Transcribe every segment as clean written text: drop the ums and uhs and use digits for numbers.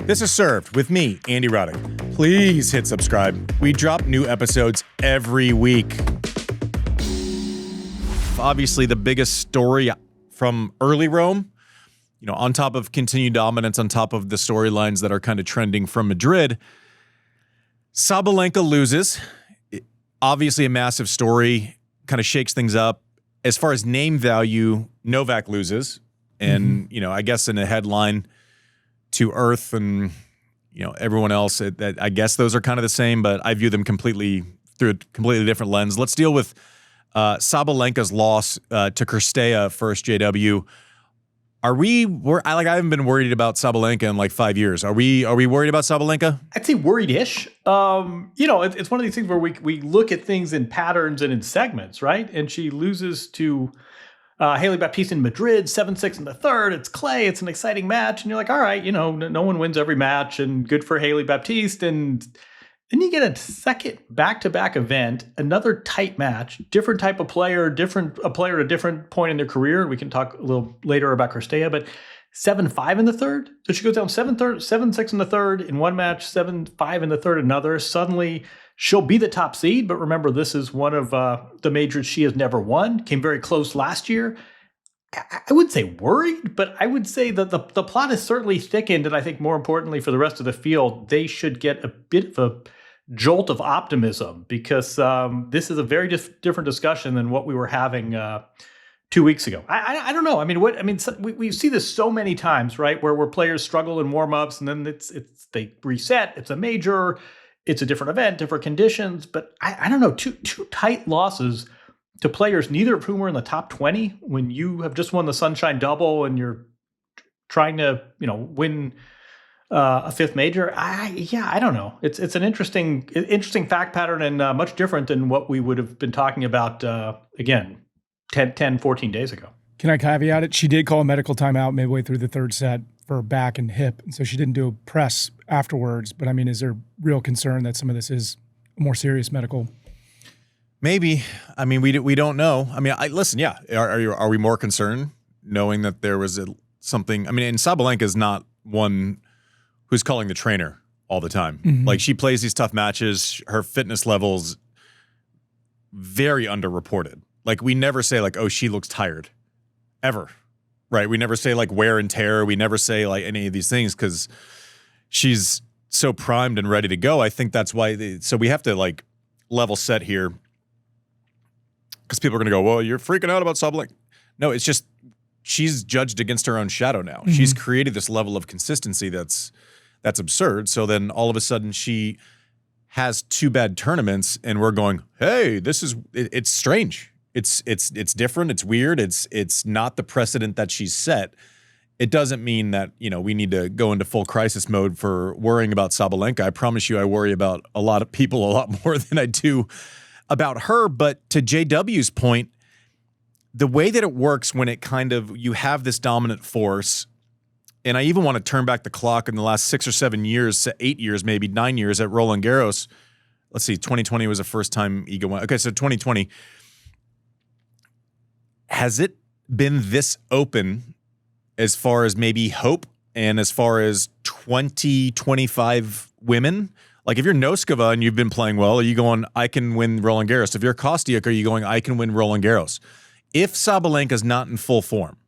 This is Served with me, Andy Roddick. Please hit subscribe. We drop new episodes every week. Obviously, the biggest story from early Rome, on top of continued dominance, on top of the storylines that are kind of trending from Madrid, Sabalenka loses. Obviously, a massive story, kind of shakes things up. As far as name value, Novak loses. And, I guess in a headline to Earth and, everyone else, that I guess those are kind of the same, but I view them completely through a completely different lens. Let's deal with Sabalenka's loss to Cirstea first, JW. I haven't been worried about Sabalenka in like 5 years. Are we worried about Sabalenka? I'd say worried-ish. It's one of these things where we look at things in patterns and in segments, right? And she loses to Hailey Baptiste in Madrid, 7-6 in the third. It's clay. It's an exciting match. And you're like, all right, no one wins every match, and good for Hailey Baptiste. And then you get a second back-to-back event, another tight match, different type of player, a player at a different point in their career. We can talk a little later about Cirstea, but 7-5 in the third. So she goes down 7-6 in the third in one match, 7-5 in the third another. Suddenly, she'll be the top seed, but remember, this is one of the majors she has never won. Came very close last year. I would say worried, but I would say that the plot is certainly thickened, and I think more importantly for the rest of the field, they should get a bit of a jolt of optimism, because this is a very different discussion than what we were having 2 weeks ago. I don't know. We see this so many times, right? Where players struggle in warm-ups, and then they reset. It's a major. It's a different event, different conditions. But I don't know. Two tight losses to players, neither of whom are in the top 20, when you have just won the Sunshine Double and you're trying to win a fifth major. I don't know. It's an interesting fact pattern, and much different than what we would have been talking about, again, 10, 14 days ago. Can I caveat it? She did call a medical timeout midway through the third set for back and hip, and so she didn't do a press afterwards. But, is there real concern that some of this is a more serious medical? Maybe. We don't know. Listen, yeah. Are we more concerned knowing that there was something? And Sabalenka is not one who's calling the trainer all the time. Mm-hmm. Like, she plays these tough matches. Her fitness levels very underreported. Like, we never say like, oh, she looks tired, ever, right? We never say like wear and tear. We never say like any of these things because she's so primed and ready to go. I think that's why. So we have to like level set here, because people are going to go, well, you're freaking out about Sabalenka. No, it's just she's judged against her own shadow now. Mm-hmm. She's created this level of consistency that's absurd. So then all of a sudden she has two bad tournaments, and we're going, hey, it's strange. It's different. It's weird. It's not the precedent that she's set. It doesn't mean that, we need to go into full crisis mode for worrying about Sabalenka. I promise you I worry about a lot of people a lot more than I do about her. But to JW's point, the way that it works when it you have this dominant force, and I even want to turn back the clock in the last 6 or 7 years, 8 years, maybe 9 years at Roland Garros. Let's see, 2020 was the first time Iga won. Okay, so 2020. Has it been this open as far as maybe hope and as far as 20, 25 women? Like, if you're Noskova and you've been playing well, are you going, I can win Roland Garros? If you're Kostiuk, are you going, I can win Roland Garros? If Sabalenka's not in full form,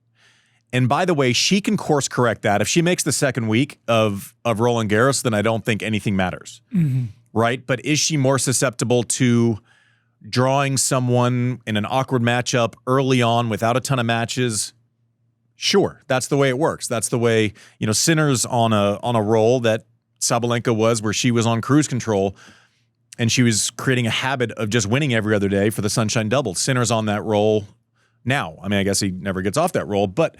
and by the way, she can course correct that. If she makes the second week of Roland Garros, then I don't think anything matters, mm-hmm. right? But is she more susceptible to drawing someone in an awkward matchup early on without a ton of matches? Sure, that's the way it works. That's the way, Sinner's on a roll that Sabalenka was, where she was on cruise control and she was creating a habit of just winning every other day for the Sunshine Double. Sinner's on that roll now. I guess he never gets off that roll, but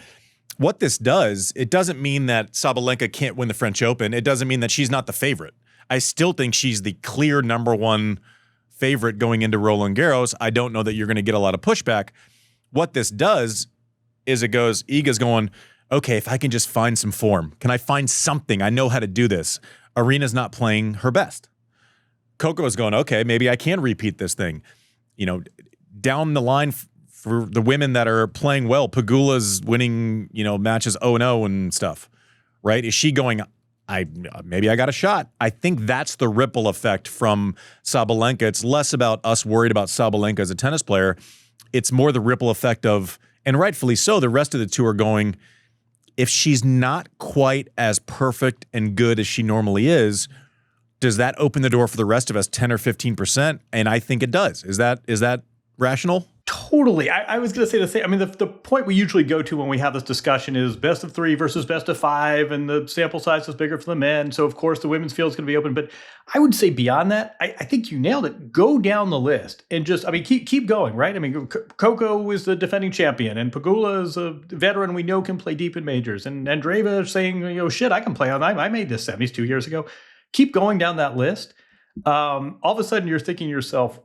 what this does, it doesn't mean that Sabalenka can't win the French Open. It doesn't mean that she's not the favorite. I still think she's the clear number one favorite going into Roland Garros. I don't know that you're going to get a lot of pushback. What this does is Iga's going, okay, if I can just find some form, can I find something? I know how to do this. Aryna's not playing her best. Coco is going, okay, maybe I can repeat this thing. Down the line for the women that are playing well, Pegula's winning, matches 0-0 and stuff, right? Is she going, maybe I got a shot. I think that's the ripple effect from Sabalenka. It's less about us worried about Sabalenka as a tennis player. It's more the ripple effect of, and rightfully so, the rest of the tour going, if she's not quite as perfect and good as she normally is, does that open the door for the rest of us 10 or 15%? And I think it does. Is that rational? Totally. I was going to say the same. I mean, the point we usually go to when we have this discussion is best of 3 versus best of 5, and the sample size is bigger for the men. So, of course, the women's field is going to be open. But I would say beyond that, I think you nailed it. Go down the list and just, keep going, right? I mean, Coco is the defending champion, and Pegula is a veteran we know can play deep in majors. And Andreeva is saying, shit, I can play on. I made this semis 2 years ago. Keep going down that list. All of a sudden, you're thinking to yourself,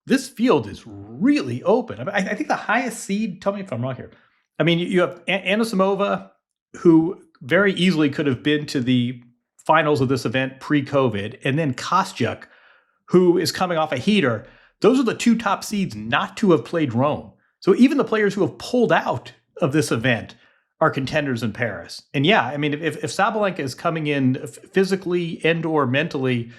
this field is really open. I think the highest seed, tell me if I'm wrong here. I mean, you have Anisimova, who very easily could have been to the finals of this event pre-COVID, and then Kostyuk, who is coming off a heater. Those are the 2 top seeds not to have played Rome. So even the players who have pulled out of this event are contenders in Paris. And yeah, I mean, if Sabalenka is coming in physically and or mentally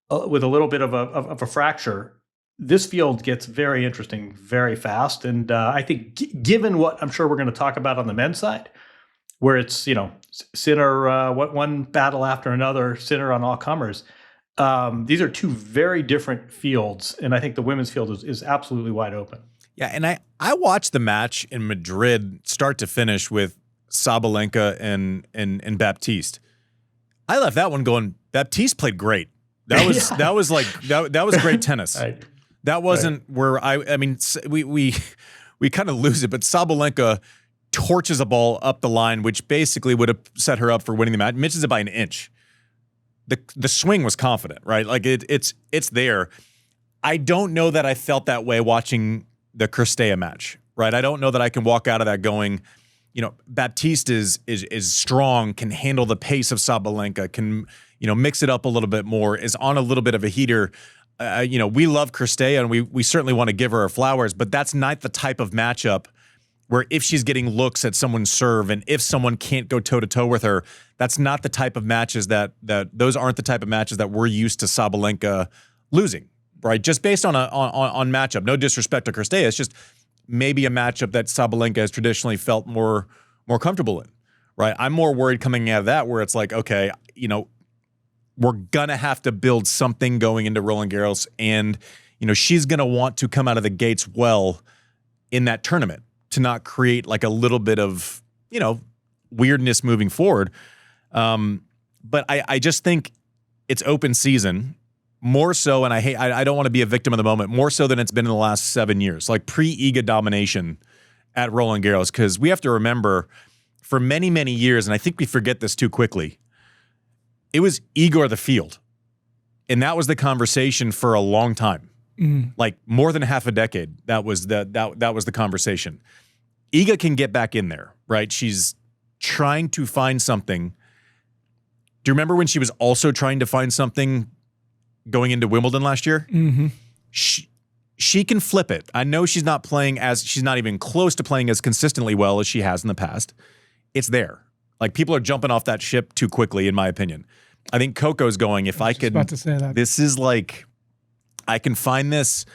with a little bit of a fracture, this field gets very interesting very fast. And I think given what I'm sure we're going to talk about on the men's side, where it's, Sinner, one battle after another, Sinner on all comers, these are 2 very different fields. And I think the women's field is absolutely wide open. Yeah, and I watched the match in Madrid start to finish with Sabalenka and Baptiste. I left that one going, Baptiste played great. That was that was great tennis. Right. That wasn't where we kind of lose it, but Sabalenka torches a ball up the line, which basically would have set her up for winning the match. Misses it by an inch. The swing was confident, right? Like it's there. I don't know that I felt that way watching the Cirstea match, right? I don't know that I can walk out of that going, Baptiste is strong, can handle the pace of Sabalenka, can mix it up a little bit more, is on a little bit of a heater. We love Cirstea and we certainly want to give her flowers, but that's not the type of matchup where if she's getting looks at someone's serve and if someone can't go toe to toe with her, that's not the type of matches those aren't the type of matches that we're used to Sabalenka losing, right? Just based on matchup. No disrespect to Cirstea, it's just maybe a matchup that Sabalenka has traditionally felt more comfortable in, right? I'm more worried coming out of that where it's like, okay, we're going to have to build something going into Roland Garros. And, she's going to want to come out of the gates well in that tournament to not create like a little bit of, weirdness moving forward. But I just think it's open season more so. And I don't want to be a victim of the moment, more so than it's been in the last 7 years, like pre-Iga domination at Roland Garros. Because we have to remember for many, many years, and I think we forget this too quickly, it was Igor the field. And that was the conversation for a long time. Like more than half a decade. That was the conversation. Iga can get back in there, right? She's trying to find something. Do you remember when she was also trying to find something going into Wimbledon last year? Mm-hmm. She can flip it. I know she's not even close to playing as consistently well as she has in the past. It's there. Like people are jumping off that ship too quickly, in my opinion. I think Coco's going, if I could, about to say that. This is like, I can find this.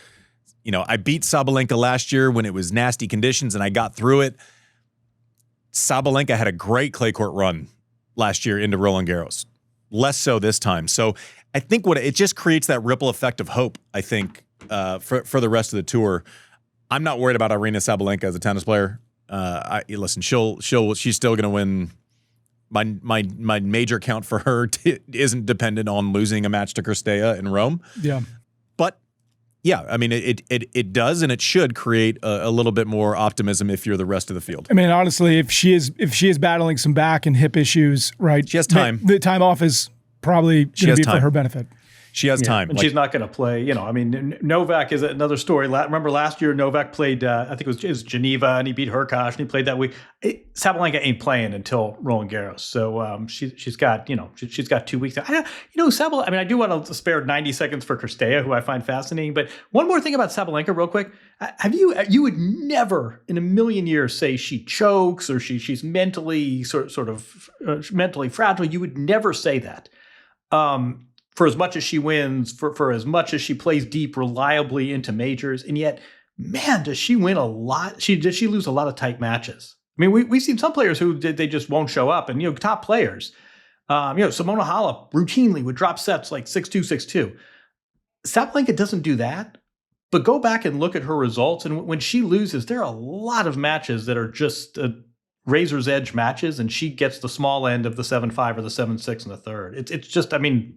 I beat Sabalenka last year when it was nasty conditions and I got through it. Sabalenka had a great clay court run last year into Roland Garros. Less so this time. So I think it just creates that ripple effect of hope, I think, for the rest of the tour. I'm not worried about Aryna Sabalenka as a tennis player. Listen, she's still going to win. My major count for her isn't dependent on losing a match to Cirstea in Rome. Yeah. But yeah, I mean, it does, and it should create a little bit more optimism if you're the rest of the field. I mean, honestly, if she is battling some back and hip issues, right? She has time. The time off is probably going to be for her benefit. She has time. And she's not going to play. I mean, Novak is another story. Remember last year, Novak played, I think it was Geneva, and he beat Hurkacz, and he played that week. Sabalenka ain't playing until Roland Garros. So she's got, she's got 2 weeks. Sabalenka, I mean, I do want to spare 90 seconds for Cirstea, who I find fascinating. But one more thing about Sabalenka real quick. You would never in a million years say she chokes or she's mentally mentally fragile. You would never say that. For as much as she wins, for as much as she plays deep reliably into majors, and yet, man, does she win a lot? Does she lose a lot of tight matches? I mean, we've seen some players who they just won't show up, and top players, Simona Halep routinely would drop sets like 6-2, 6-2. Sabalenka doesn't do that, but go back and look at her results, and when she loses, there are a lot of matches that are just razor's edge matches, and she gets the small end of the 7-5 or the 7-6 in the third. It's just, I mean,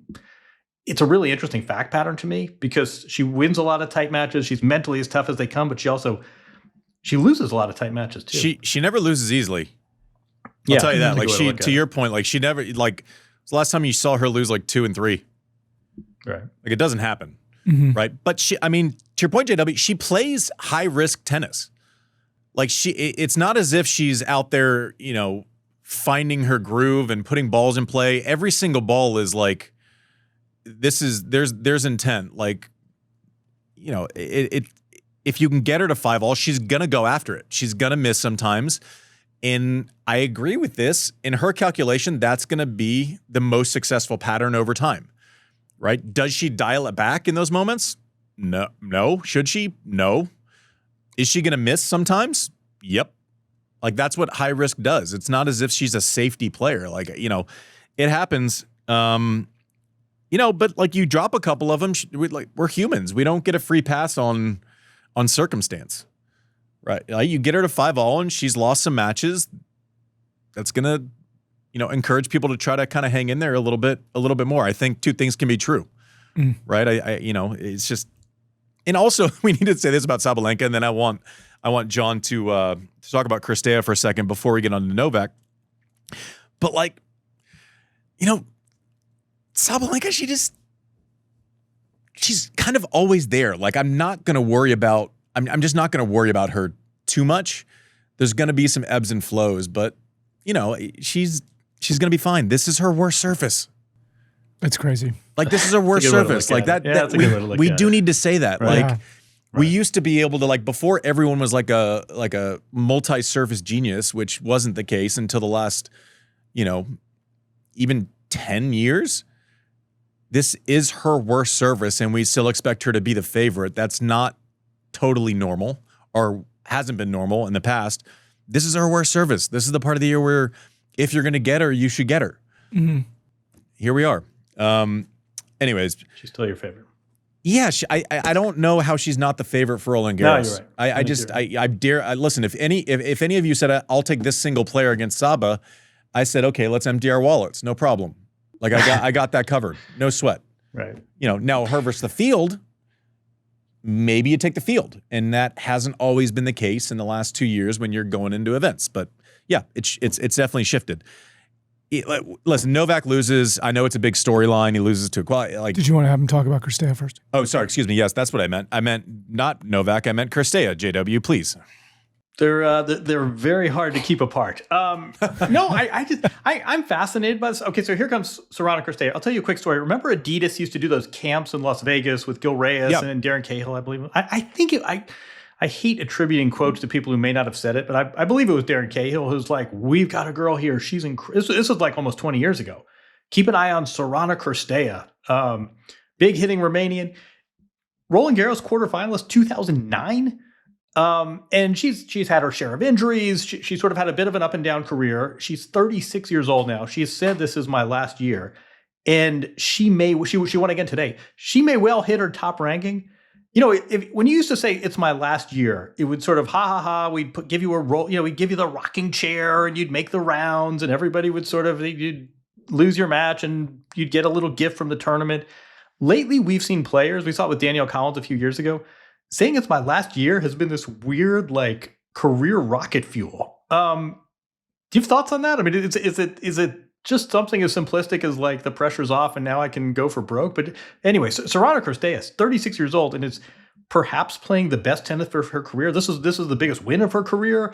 it's a really interesting fact pattern to me because she wins a lot of tight matches. She's mentally as tough as they come, but she loses a lot of tight matches too. She never loses easily. I'll tell you that. Like to your point, like she never the last time you saw her lose like 2 and 3. Right. Like it doesn't happen. Right. But to your point, JW, she plays high risk tennis. Like it's not as if she's out there, finding her groove and putting balls in play. Every single ball is like, there's intent. Like, if you can get her to 5-all, she's gonna go after it. She's gonna miss sometimes. And I agree with this. In her calculation, that's gonna be the most successful pattern over time. Right? Does she dial it back in those moments? No. Should she? No. Is she gonna miss sometimes? Yep. Like that's what high risk does. It's not as if she's a safety player. Like, it happens. But like you drop a couple of them, we're humans. We don't get a free pass on circumstance, right? Like you get her to 5-all and she's lost some matches. That's gonna, encourage people to try to kind of hang in there a little bit more. I think two things can be true, right? It's just, and also we need to say this about Sabalenka, and then I want John to talk about Cirstea for a second before we get on to Novak. But Sabalenka, she's kind of always there. Like I'm just not going to worry about her too much. There's going to be some ebbs and flows, but she's going to be fine. This is her worst surface. It's crazy. Like this is her worst surface. Like that we do need to say that. Right. Like we used to be able to, like, before everyone was like a multi-surface genius, which wasn't the case until the last, even 10 years. This is her worst service, and we still expect her to be the favorite. That's not totally normal, or hasn't been normal in the past. This is her worst service. This is the part of the year where if you're going to get her, you should get her. Here we are. Anyways. She's still your favorite. Yeah, I don't know how she's not the favorite for Roland Garros. No, you're right. Listen, if any of you said I'll take this single player against Saba, I said, okay, let's empty our wallets. No problem. Like I got that covered. No sweat. Right. Now her versus the field, maybe you take the field. And that hasn't always been the case in the last 2 years when you're going into events. But yeah, it's definitely shifted. Listen, Novak loses. I know it's a big storyline. He loses to a Did you want to have him talk about Cirstea first? Oh, sorry. Excuse me. Yes, that's what I meant. I meant not Novak. I meant Cirstea. JW, please. They're very hard to keep apart. I'm fascinated by this. Okay, so here comes Sorana Cirstea. I'll tell you a quick story. Remember Adidas used to do those camps in Las Vegas with Gil Reyes and Darren Cahill, I believe. I hate attributing quotes to people who may not have said it, but I believe it was Darren Cahill who's like, we've got a girl here. She's this was like almost 20 years ago. Keep an eye on Sorana Cirstea. Big hitting Romanian. Roland Garros quarterfinalist 2009. And she's had her share of injuries. She sort of had a bit of an up and down career. She's 36 years old now. She has said this is my last year, and she won again today. She may well hit her top ranking. When you used to say it's my last year, it would sort of we'd give you a roll. We'd give you the rocking chair, and you'd make the rounds, and everybody would you'd lose your match, and you'd get a little gift from the tournament. Lately, we've seen players. We saw it with Danielle Collins a few years ago. Saying it's my last year has been this weird, career rocket fuel. Do you have thoughts on that? I mean, is it just something as simplistic as like the pressure's off and now I can go for broke. But anyway, Sorana Cirstea is 36 years old and is perhaps playing the best tennis for her career. This is the biggest win of her career.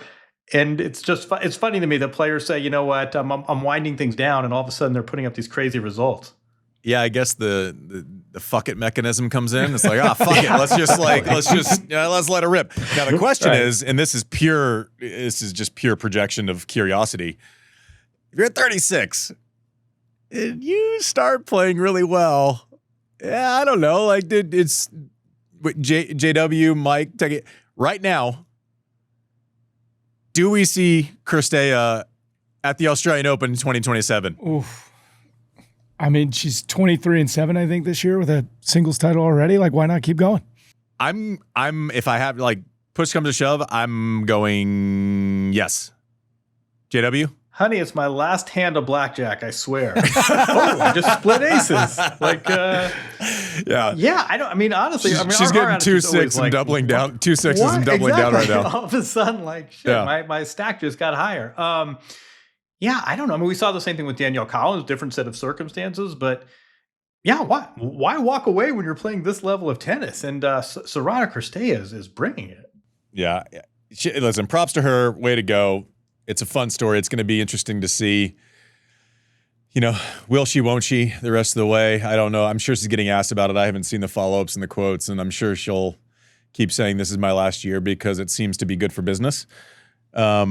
And it's just it's funny to me that players say, you know what, I'm winding things down, and all of a sudden they're putting up these crazy results. Yeah, I guess the fuck it mechanism comes in. It's like, fuck it. Let's let it rip. Now the question is, and this is just pure projection of curiosity. If you're at 36 and you start playing really well, yeah, I don't know. Like, it's JW, Mike, take it right now. Do we see Cirstea at the Australian Open in 2027? Oof. I mean, she's 23-7, I think, this year with a singles title already. Like, why not keep going? I'm if I have, like, push comes to shove, I'm going yes. JW? Honey, it's my last hand of blackjack, I swear. I just split aces. Like, yeah, I mean, honestly, she's getting 2-6 and doubling down, 2 6s and doubling down right now. All of a sudden, like, shit, my stack just got higher. Yeah, I don't know. I mean, we saw the same thing with Danielle Collins, different set of circumstances, but yeah, why walk away when you're playing this level of tennis? And Sorana Cirstea is bringing it. Yeah, listen, props to her. Way to go. It's a fun story. It's going to be interesting to see, you know, will she, won't she, the rest of the way? I don't know. I'm sure she's getting asked about it. I haven't seen the follow-ups and the quotes, and I'm sure she'll keep saying this is my last year because it seems to be good for business. But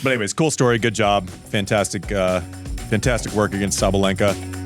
anyways, cool story. Good job. Fantastic work against Sabalenka.